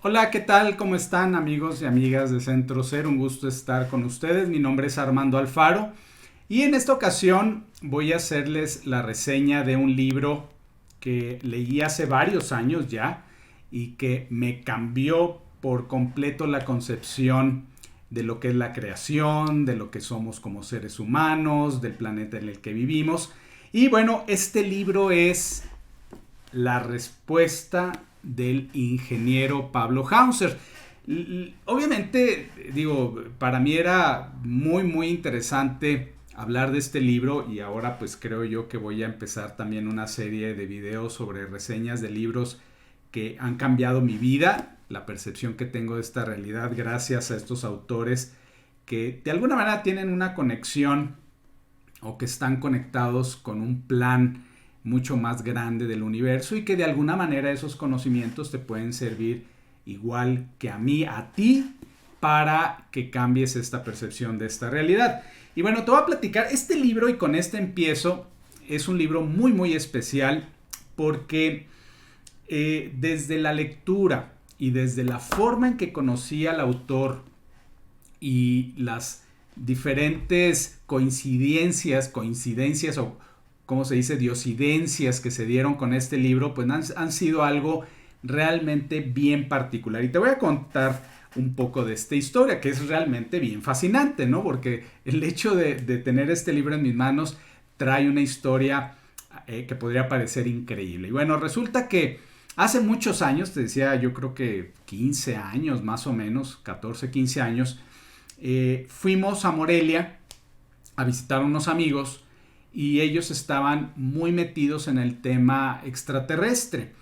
Hola, ¿qué tal? ¿Cómo están amigos y amigas de Centro Ser? Un gusto estar con ustedes. Mi nombre es Armando Alfaro y en esta ocasión voy a hacerles la reseña de un libro que leí hace varios años ya y que me cambió por completo la concepción de lo que es la creación, de lo que somos como seres humanos, del planeta en el que vivimos. Y bueno, este libro es La respuesta del ingeniero Pablo Hauser. Obviamente, digo, para mí era muy interesante hablar de este libro y ahora pues creo yo que voy a empezar también una serie de videos sobre reseñas de libros que han cambiado mi vida, la percepción que tengo de esta realidad gracias a estos autores que de alguna manera tienen una conexión o que están conectados con un plan mucho más grande del universo y que de alguna manera esos conocimientos te pueden servir igual que a mí, a ti, para que cambies esta percepción de esta realidad. Y bueno, te voy a platicar este libro y con este empiezo. Es un libro muy especial porque desde la lectura y desde la forma en que conocí al autor y las diferentes coincidencias o como se dice, diosidencias que se dieron con este libro, pues han sido algo realmente bien particular. Y te voy a contar un poco de esta historia, que es realmente bien fascinante, ¿no? Porque el hecho de tener este libro en mis manos trae una historia que podría parecer increíble. Y bueno, resulta que hace muchos años, te decía, yo creo que 15 años más o menos, 14, 15 años, fuimos a Morelia a visitar a unos amigos y ellos estaban muy metidos en el tema extraterrestre.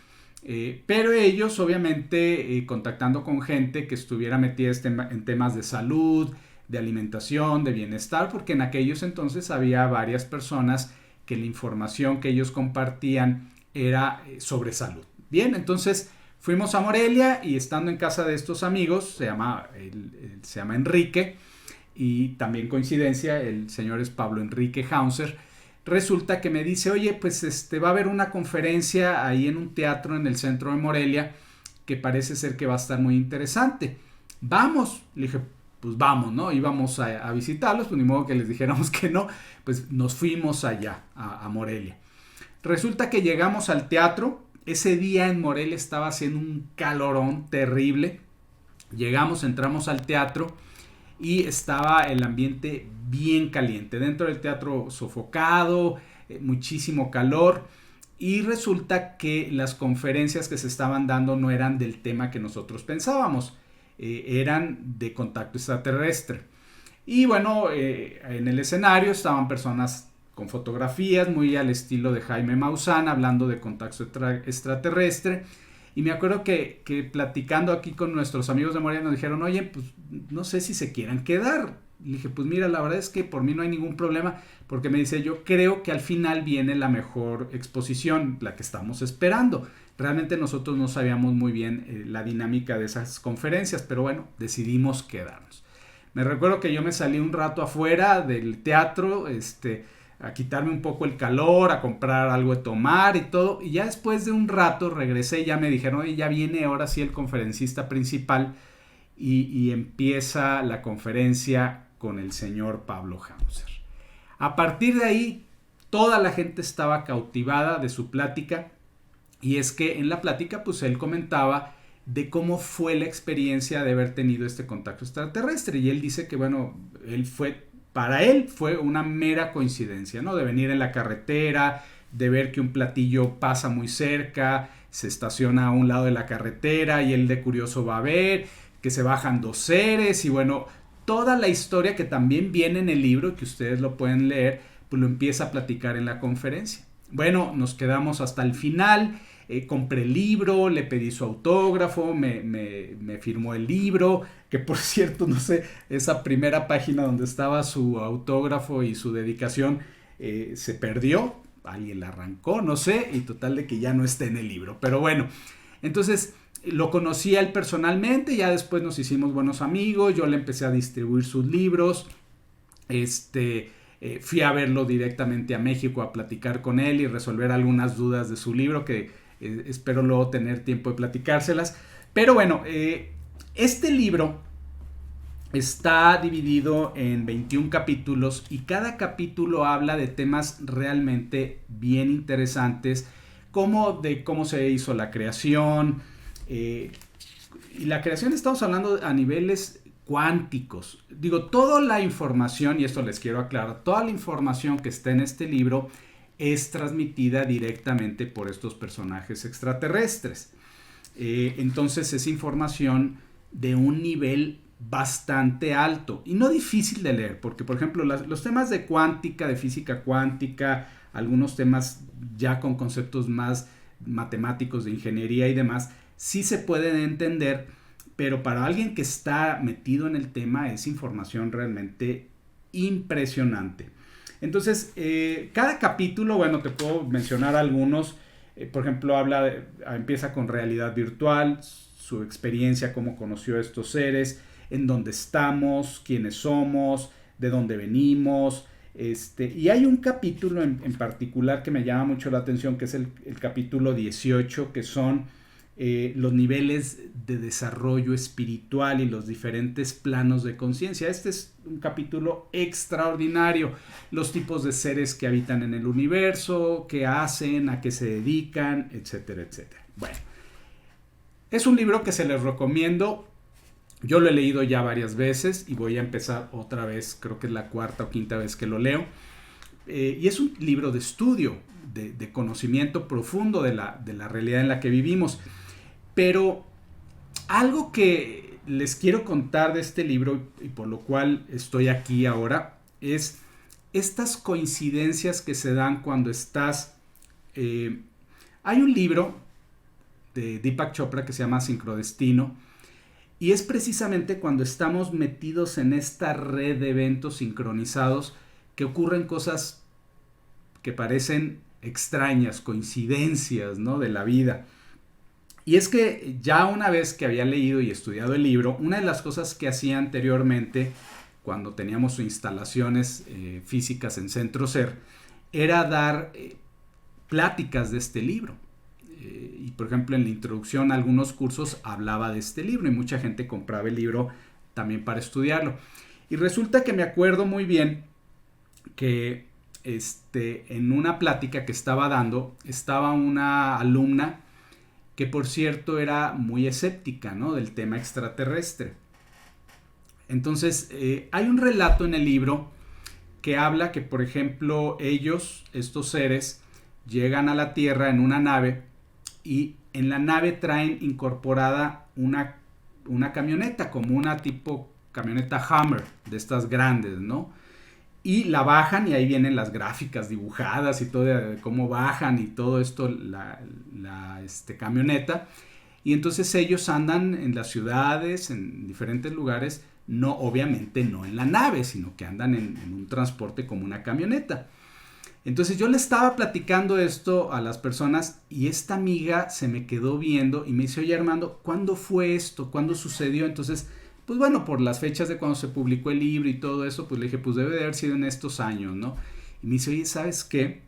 Pero ellos obviamente contactando con gente que estuviera metida en temas de salud, de alimentación, de bienestar, porque en aquellos entonces había varias personas que la información que ellos compartían era sobre salud. Bien, entonces fuimos a Morelia y estando en casa de estos amigos, se llama Enrique, y también coincidencia, el señor es Pablo Enrique Hauser. Resulta que me dice, oye, pues va a haber una conferencia ahí en un teatro en el centro de Morelia que parece ser que va a estar muy interesante. Vamos, le dije, pues vamos, ¿no? Íbamos a visitarlos, pues ni modo que les dijéramos que no, pues nos fuimos allá, a Morelia. Resulta que llegamos al teatro, ese día en Morelia estaba haciendo un calorón terrible, llegamos, entramos al teatro y estaba el ambiente bien caliente. Dentro del teatro sofocado, muchísimo calor. Y resulta que las conferencias que se estaban dando no eran del tema que nosotros pensábamos, eran de contacto extraterrestre. Y bueno, en el escenario estaban personas con fotografías muy al estilo de Jaime Maussan hablando de contacto extraterrestre. Y me acuerdo que platicando aquí con nuestros amigos de Morelia nos dijeron, oye, pues no sé si se quieran quedar. Le dije, pues mira, la verdad es que por mí no hay ningún problema, porque me dice, yo creo que al final viene la mejor exposición, la que estamos esperando. Realmente nosotros no sabíamos muy bien la dinámica de esas conferencias, pero bueno, decidimos quedarnos. Me recuerdo que yo me salí un rato afuera del teatro, a quitarme un poco el calor, a comprar algo de tomar y todo. Y ya después de un rato regresé y ya me dijeron, oye, ya viene ahora sí el conferencista principal y empieza la conferencia con el señor Pablo Hauser. A partir de ahí, toda la gente estaba cautivada de su plática y es que en la plática pues él comentaba de cómo fue la experiencia de haber tenido este contacto extraterrestre y él dice que bueno, para él fue una mera coincidencia, ¿no? De venir en la carretera, de ver que un platillo pasa muy cerca, se estaciona a un lado de la carretera y él de curioso va a ver que se bajan dos seres y bueno, toda la historia que también viene en el libro, que ustedes lo pueden leer, pues lo empieza a platicar en la conferencia. Bueno, nos quedamos hasta el final, compré el libro, le pedí su autógrafo, me firmó el libro, que por cierto, no sé, esa primera página donde estaba su autógrafo y su dedicación se perdió, alguien la arrancó, no sé, y total de que ya no está en el libro. Pero bueno, entonces lo conocí a él personalmente, ya después nos hicimos buenos amigos, yo le empecé a distribuir sus libros, fui a verlo directamente a México a platicar con él y resolver algunas dudas de su libro que espero luego tener tiempo de platicárselas. Pero bueno, este libro está dividido en 21 capítulos y cada capítulo habla de temas realmente bien interesantes, como de cómo se hizo la creación. Y la creación estamos hablando a niveles cuánticos. Digo, toda la información, y esto les quiero aclarar, toda la información que está en este libro es transmitida directamente por estos personajes extraterrestres. Entonces es información de un nivel bastante alto y no difícil de leer, porque por ejemplo los temas de cuántica, de física cuántica, algunos temas ya con conceptos más matemáticos de ingeniería y demás, sí se pueden entender, pero para alguien que está metido en el tema es información realmente impresionante. Entonces, cada capítulo, bueno, te puedo mencionar algunos. Por ejemplo, empieza con realidad virtual, su experiencia, cómo conoció a estos seres, en dónde estamos, quiénes somos, de dónde venimos. Y hay un capítulo en particular que me llama mucho la atención, que es el capítulo 18, que son los niveles de desarrollo espiritual y los diferentes planos de conciencia. Este es un capítulo extraordinario. Los tipos de seres que habitan en el universo, qué hacen, a qué se dedican, etcétera, etcétera. Bueno, es un libro que se les recomiendo. Yo lo he leído ya varias veces y voy a empezar otra vez, creo que es la cuarta o quinta vez que lo leo. Y es un libro de estudio, de conocimiento profundo de la realidad en la que vivimos. Pero algo que les quiero contar de este libro y por lo cual estoy aquí ahora es estas coincidencias que se dan cuando estás... hay un libro de Deepak Chopra que se llama Sincrodestino y es precisamente cuando estamos metidos en esta red de eventos sincronizados que ocurren cosas que parecen extrañas, coincidencias, ¿no?, de la vida. Y es que ya una vez que había leído y estudiado el libro, una de las cosas que hacía anteriormente, cuando teníamos instalaciones físicas en Centro Ser, era dar pláticas de este libro. Y por ejemplo, en la introducción a algunos cursos hablaba de este libro y mucha gente compraba el libro también para estudiarlo. Y resulta que me acuerdo muy bien que en una plática que estaba dando, estaba una alumna que por cierto era muy escéptica, ¿no?, del tema extraterrestre. Entonces, hay un relato en el libro que habla que, por ejemplo, estos seres, llegan a la Tierra en una nave y en la nave traen incorporada una camioneta, como una tipo camioneta Hummer, de estas grandes, ¿no? Y la bajan y ahí vienen las gráficas dibujadas y todo de cómo bajan y todo esto, la camioneta. Y entonces ellos andan en las ciudades, en diferentes lugares, no, obviamente no en la nave, sino que andan en un transporte como una camioneta. Entonces yo le estaba platicando esto a las personas y esta amiga se me quedó viendo y me dice, oye Armando, ¿cuándo fue esto? ¿Cuándo sucedió? Entonces, pues bueno, por las fechas de cuando se publicó el libro y todo eso, pues le dije, pues debe de haber sido en estos años, ¿no? Y me dice, oye, ¿sabes qué?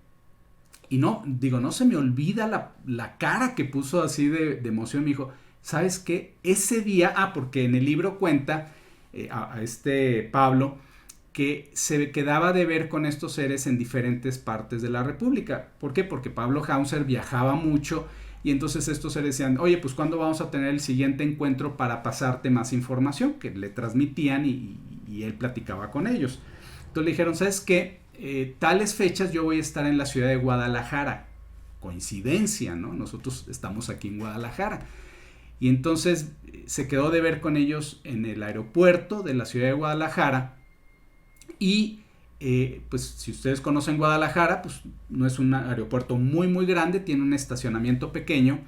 Y no, digo, no se me olvida la cara que puso así de emoción. Me dijo, ¿sabes qué? Ese día, porque en el libro cuenta a Pablo que se quedaba de ver con estos seres en diferentes partes de la República. ¿Por qué? Porque Pablo Hauser viajaba mucho y entonces estos seres decían, oye, pues ¿cuándo vamos a tener el siguiente encuentro para pasarte más información? Que le transmitían y él platicaba con ellos. Entonces le dijeron, ¿sabes qué? Tales fechas yo voy a estar en la ciudad de Guadalajara. Coincidencia, ¿no? Nosotros estamos aquí en Guadalajara. Y entonces se quedó de ver con ellos en el aeropuerto de la ciudad de Guadalajara. Y pues si ustedes conocen Guadalajara, pues no es un aeropuerto muy muy grande, tiene un estacionamiento pequeño.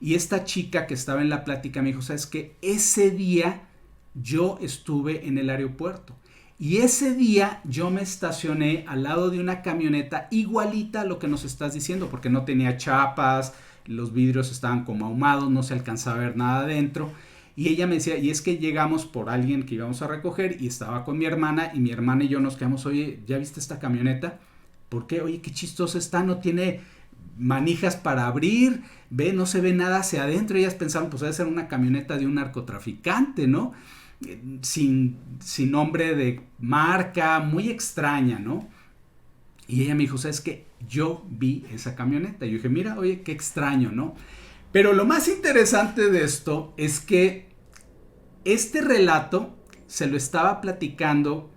Y esta chica que estaba en la plática me dijo, ¿sabes qué? Ese día yo estuve en el aeropuerto. Y ese día yo me estacioné al lado de una camioneta igualita a lo que nos estás diciendo, porque no tenía chapas, los vidrios estaban como ahumados, no se alcanzaba a ver nada adentro. Y ella me decía, y es que llegamos por alguien que íbamos a recoger y estaba con mi hermana y mi hermana y yo nos quedamos, oye, ¿ya viste esta camioneta? ¿Por qué? Oye, qué chistosa está, no tiene manijas para abrir, ve, no se ve nada hacia adentro. Ellas pensaron, pues debe ser una camioneta de un narcotraficante, ¿no? Sin nombre de marca, muy extraña, ¿no? Y ella me dijo, ¿sabes qué? Yo vi esa camioneta. Y yo dije, mira, oye, qué extraño, ¿no? Pero lo más interesante de esto es que este relato se lo estaba platicando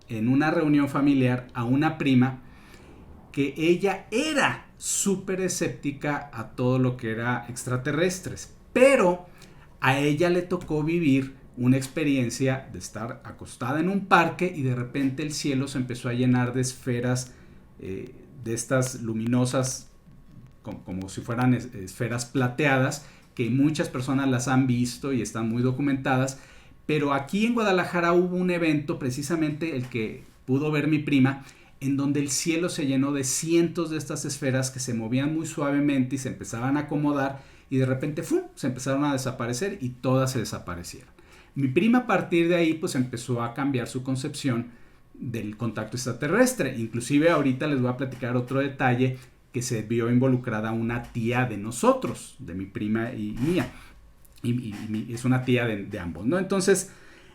en una reunión familiar a una prima que ella era súper escéptica a todo lo que era extraterrestres, pero a ella le tocó vivir una experiencia de estar acostada en un parque y de repente el cielo se empezó a llenar de esferas, de estas luminosas, como si fueran esferas plateadas, que muchas personas las han visto y están muy documentadas. Pero aquí en Guadalajara hubo un evento, precisamente el que pudo ver mi prima, en donde el cielo se llenó de cientos de estas esferas que se movían muy suavemente y se empezaban a acomodar, y de repente ¡fum!, se empezaron a desaparecer y todas se desaparecieron. Mi prima a partir de ahí pues empezó a cambiar su concepción del contacto extraterrestre. Inclusive ahorita les voy a platicar otro detalle, que se vio involucrada una tía de nosotros, de mi prima y mía. Y es una tía de ambos, ¿no? Entonces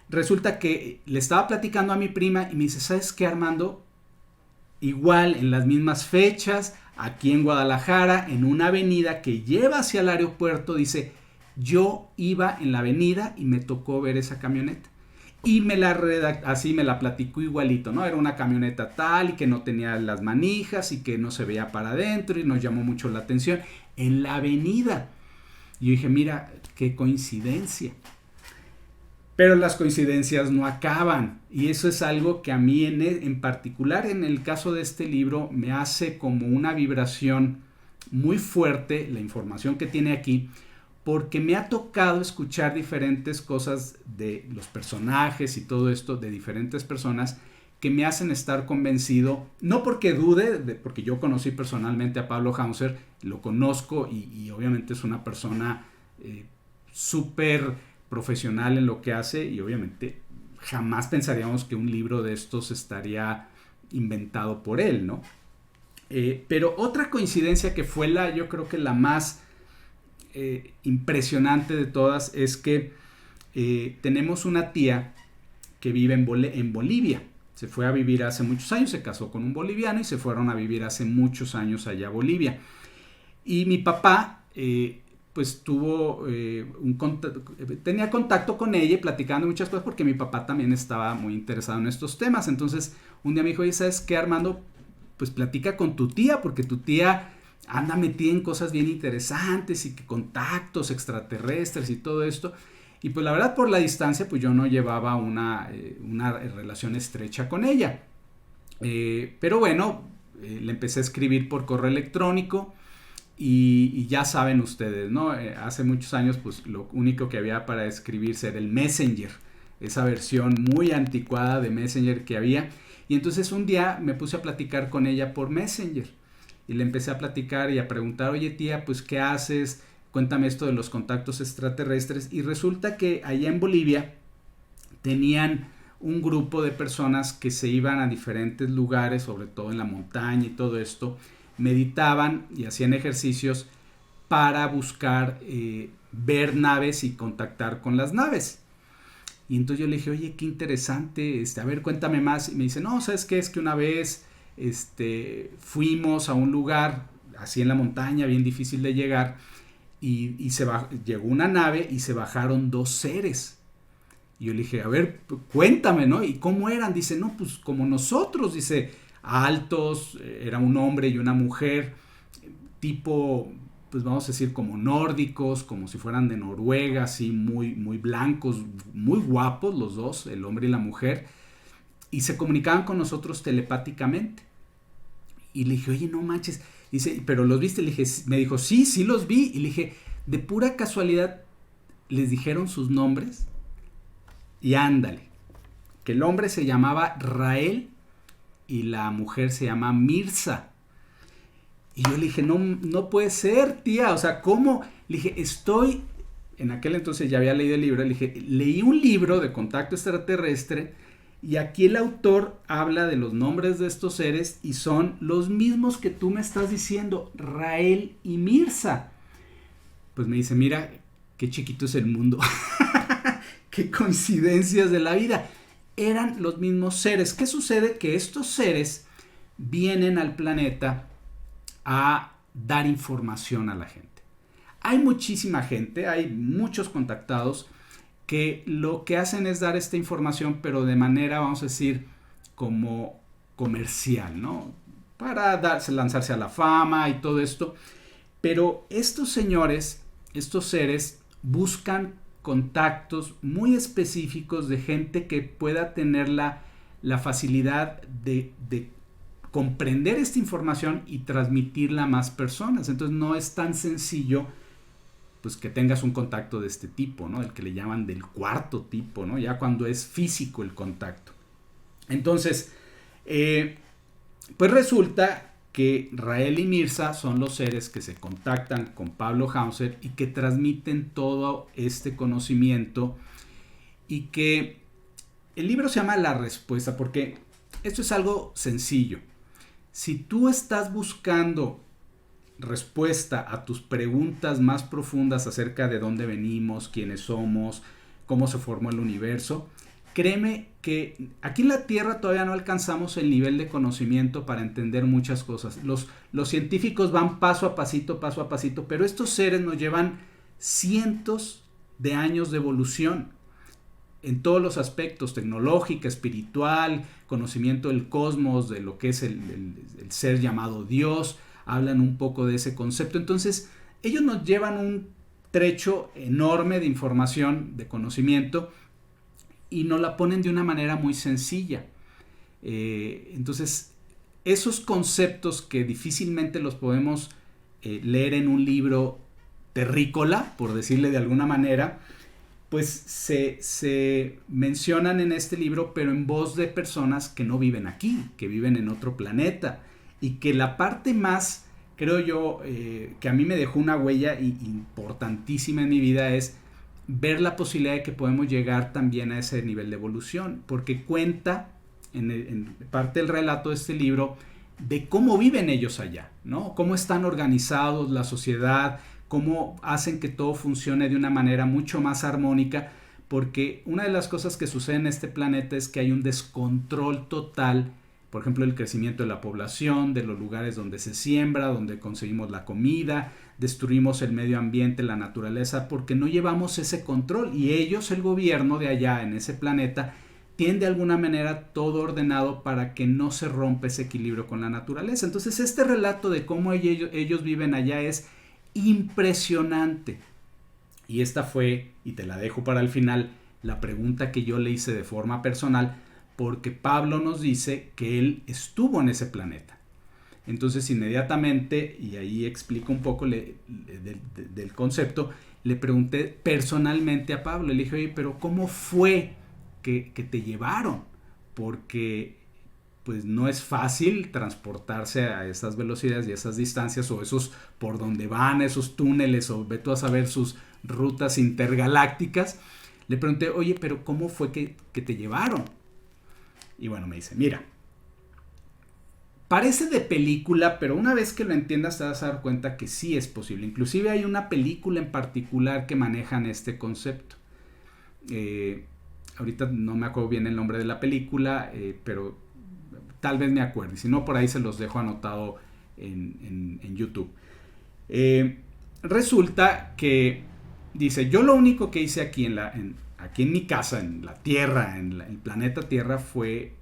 resulta que le estaba platicando a mi prima y me dice, ¿sabes qué, Armando? Igual en las mismas fechas, aquí en Guadalajara, en una avenida que lleva hacia el aeropuerto, dice, yo iba en la avenida y me tocó ver esa camioneta. Y así me la platicó igualito, ¿no? Era una camioneta tal y que no tenía las manijas y que no se veía para adentro, y nos llamó mucho la atención en la avenida. Y yo dije, mira, qué coincidencia. Pero las coincidencias no acaban, y eso es algo que a mí en particular en el caso de este libro me hace como una vibración muy fuerte la información que tiene aquí, porque me ha tocado escuchar diferentes cosas de los personajes y todo esto de diferentes personas que me hacen estar convencido, no porque dude, porque yo conocí personalmente a Pablo Hauser, lo conozco y obviamente es una persona súper profesional en lo que hace, y obviamente jamás pensaríamos que un libro de estos estaría inventado por él, ¿no? Pero otra coincidencia que fue yo creo que la más impresionante de todas, es que tenemos una tía que vive en Bolivia. Se fue a vivir hace muchos años, se casó con un boliviano y se fueron a vivir hace muchos años allá a Bolivia. Y mi papá pues tuvo tenía contacto con ella y platicando muchas cosas, porque mi papá también estaba muy interesado en estos temas. Entonces un día me dijo, ¿sabes qué, Armando? Pues platica con tu tía, porque tu tía anda metida en cosas bien interesantes y que contactos extraterrestres y todo esto. Y pues la verdad, por la distancia, pues yo no llevaba una relación estrecha con ella. Pero bueno, le empecé a escribir por correo electrónico y ya saben ustedes, ¿no? Hace muchos años, pues lo único que había para escribirse era el Messenger, esa versión muy anticuada de Messenger que había. Y entonces un día me puse a platicar con ella por Messenger. Y le empecé a platicar y a preguntar, oye tía, pues ¿qué haces? Cuéntame esto de los contactos extraterrestres. Y resulta que allá en Bolivia tenían un grupo de personas que se iban a diferentes lugares, sobre todo en la montaña y todo esto, meditaban y hacían ejercicios para buscar ver naves y contactar con las naves. Y entonces yo le dije, oye, qué interesante, a ver, cuéntame más. Y me dice, no, ¿sabes qué? Es que una vez fuimos a un lugar así en la montaña, bien difícil de llegar, y llegó una nave y se bajaron dos seres. Y yo le dije, a ver, cuéntame, ¿no? ¿Y cómo eran? Dice, no, pues como nosotros, dice, altos, era un hombre y una mujer, tipo, pues vamos a decir como nórdicos, como si fueran de Noruega, así muy, muy blancos, muy guapos los dos, el hombre y la mujer, y se comunicaban con nosotros telepáticamente. Y le dije, oye, no manches. Dice, ¿pero los viste? Le dije, me dijo, sí, sí los vi. Y le dije, de pura casualidad, ¿les dijeron sus nombres? Y ándale, que el hombre se llamaba Rael y la mujer se llama Mirza. Y yo le dije, no puede ser, tía, o sea, ¿cómo? Le dije, en aquel entonces ya había leído el libro, le dije, leí un libro de contacto extraterrestre Y aquí el autor habla de los nombres de estos seres y son los mismos que tú me estás diciendo, Rael y Mirza. Pues me dice, mira, qué chiquito es el mundo. Qué coincidencias de la vida. Eran los mismos seres. ¿Qué sucede? Que estos seres vienen al planeta a dar información a la gente. Hay muchísima gente, hay muchos contactados que lo que hacen es dar esta información, pero de manera, vamos a decir, como comercial, ¿no? Para lanzarse a la fama y todo esto. Pero estos señores, estos seres, buscan contactos muy específicos de gente que pueda tener la facilidad de comprender esta información y transmitirla a más personas. Entonces no es tan sencillo pues que tengas un contacto de este tipo, ¿no? El que le llaman del cuarto tipo, ¿no? Ya cuando es físico el contacto. Entonces, pues resulta que Rael y Mirza son los seres que se contactan con Pablo Hauser y que transmiten todo este conocimiento, y que el libro se llama La Respuesta porque esto es algo sencillo. Si tú estás buscando respuesta a tus preguntas más profundas acerca de dónde venimos, quiénes somos, cómo se formó el universo, créeme que aquí en la Tierra todavía no alcanzamos el nivel de conocimiento para entender muchas cosas. Los científicos van paso a pasito, pero estos seres nos llevan cientos de años de evolución en todos los aspectos, tecnológica, espiritual, conocimiento del cosmos, de lo que es el ser llamado Dios. Hablan un poco de ese concepto. Entonces, ellos nos llevan un trecho enorme de información, de conocimiento, y nos la ponen de una manera muy sencilla. Entonces, esos conceptos que difícilmente los podemos leer en un libro terrícola, por decirle de alguna manera, pues se mencionan en este libro, pero en voz de personas que no viven aquí, que viven en otro planeta. Y que la parte más, creo yo, que a mí me dejó una huella importantísima en mi vida es ver la posibilidad de que podemos llegar también a ese nivel de evolución, porque cuenta en parte del relato de este libro de cómo viven ellos allá, ¿no? Cómo están organizados, la sociedad, cómo hacen que todo funcione de una manera mucho más armónica, porque una de las cosas que sucede en este planeta es que hay un descontrol total. Por ejemplo, el crecimiento de la población, de los lugares donde se siembra, donde conseguimos la comida, destruimos el medio ambiente, la naturaleza, porque no llevamos ese control. Y ellos, el gobierno de allá en ese planeta, tiene de alguna manera todo ordenado para que no se rompa ese equilibrio con la naturaleza. Entonces, este relato de cómo ellos viven allá es impresionante. Y esta fue, y te la dejo para el final, la pregunta que yo le hice de forma personal, porque Pablo nos dice que él estuvo en ese planeta. Entonces inmediatamente, y ahí explico un poco del concepto, le pregunté personalmente a Pablo, le dije, oye, pero ¿cómo fue que te llevaron? Porque pues no es fácil transportarse a esas velocidades y esas distancias, o esos por donde van, esos túneles, o ve tú a saber sus rutas intergalácticas. Le pregunté, oye, pero ¿cómo fue que te llevaron? Y bueno, me dice, mira, parece de película, pero una vez que lo entiendas te vas a dar cuenta que sí es posible. Inclusive hay una película en particular que manejan este concepto. Ahorita no me acuerdo bien el nombre de la película, pero tal vez me acuerde. Si no, por ahí se los dejo anotado en YouTube. Resulta que dice, yo lo único que hice aquí aquí en mi casa, en la Tierra, en el planeta Tierra, fue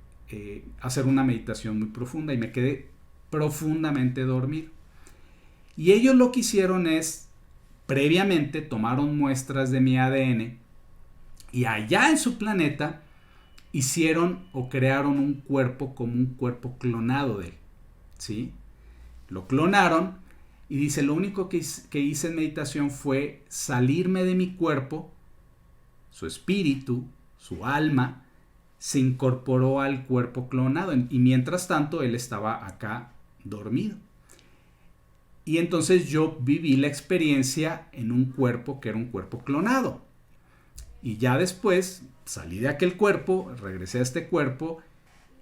hacer una meditación muy profunda y me quedé profundamente dormido. Y ellos lo que hicieron es, previamente tomaron muestras de mi ADN y allá en su planeta hicieron o crearon un cuerpo como un cuerpo clonado de él, ¿sí? Lo clonaron y dice, lo único que hice en meditación fue salirme de mi cuerpo, su espíritu, su alma, se incorporó al cuerpo clonado y mientras tanto él estaba acá dormido. Y entonces yo viví la experiencia en un cuerpo que era un cuerpo clonado. Y ya después salí de aquel cuerpo, regresé a este cuerpo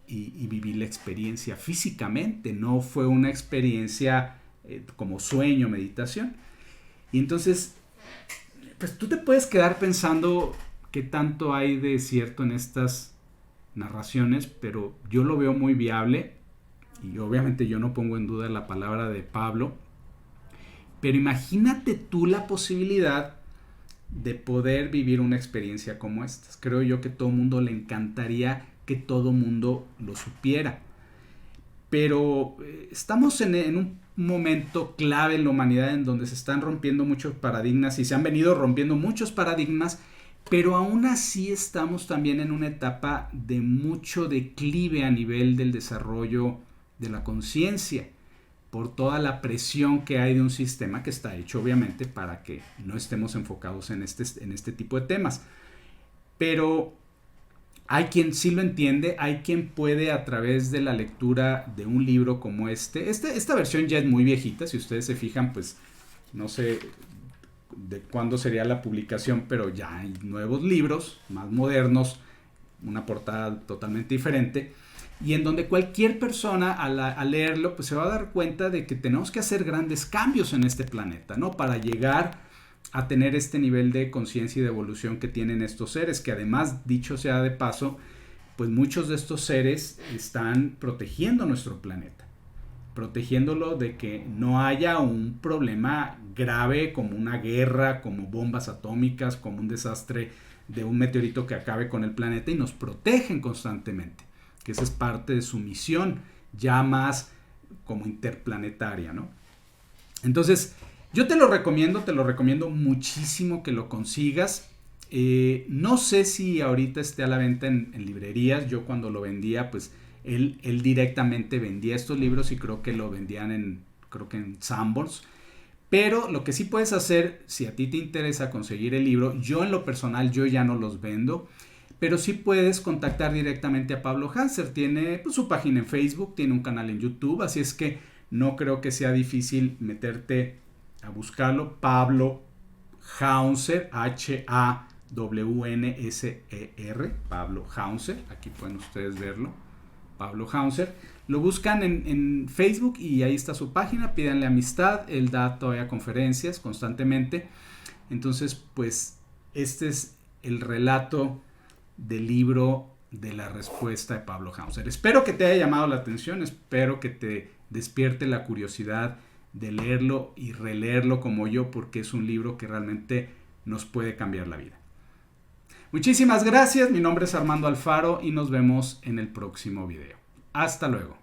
y viví la experiencia físicamente. No fue una experiencia como sueño, meditación. Y entonces, pues tú te puedes quedar pensando qué tanto hay de cierto en estas narraciones, pero yo lo veo muy viable y obviamente yo no pongo en duda la palabra de Pablo, pero imagínate tú la posibilidad de poder vivir una experiencia como esta. Creo yo que todo mundo le encantaría que todo mundo lo supiera, pero estamos en un momento clave en la humanidad en donde se están rompiendo muchos paradigmas y se han venido rompiendo muchos paradigmas, pero aún así estamos también en una etapa de mucho declive a nivel del desarrollo de la conciencia, por toda la presión que hay de un sistema que está hecho obviamente para que no estemos enfocados en este tipo de temas. Pero hay quien sí lo entiende, hay quien puede a través de la lectura de un libro como esta versión ya es muy viejita, si ustedes se fijan, pues no sé de cuándo sería la publicación, pero ya hay nuevos libros más modernos, una portada totalmente diferente, y en donde cualquier persona al leerlo pues se va a dar cuenta de que tenemos que hacer grandes cambios en este planeta, ¿no? Para llegar a tener este nivel de conciencia y de evolución que tienen estos seres, que además, dicho sea de paso, pues muchos de estos seres están protegiendo nuestro planeta, protegiéndolo de que no haya un problema grave como una guerra, como bombas atómicas, como un desastre de un meteorito que acabe con el planeta, y nos protegen constantemente, que esa es parte de su misión, ya más como interplanetaria, ¿no? Entonces, yo te lo recomiendo muchísimo que lo consigas. No sé si ahorita esté a la venta en librerías. Yo cuando lo vendía, pues él directamente vendía estos libros y creo que lo vendían en Sanborns. Pero lo que sí puedes hacer, si a ti te interesa conseguir el libro, yo en lo personal yo ya no los vendo, pero sí puedes contactar directamente a Pablo Hauser. Tiene pues, su página en Facebook, tiene un canal en YouTube, así es que no creo que sea difícil meterte a buscarlo. Pablo Hauser, Hawnser, Pablo Hauser, aquí pueden ustedes verlo, Pablo Hauser. Lo buscan en Facebook y ahí está su página, pídanle amistad, él da todavía conferencias constantemente. Entonces, pues, este es el relato del libro de la respuesta de Pablo Hauser. Espero que te haya llamado la atención, espero que te despierte la curiosidad de leerlo y releerlo como yo, porque es un libro que realmente nos puede cambiar la vida. Muchísimas gracias, mi nombre es Armando Alfaro y nos vemos en el próximo video. Hasta luego.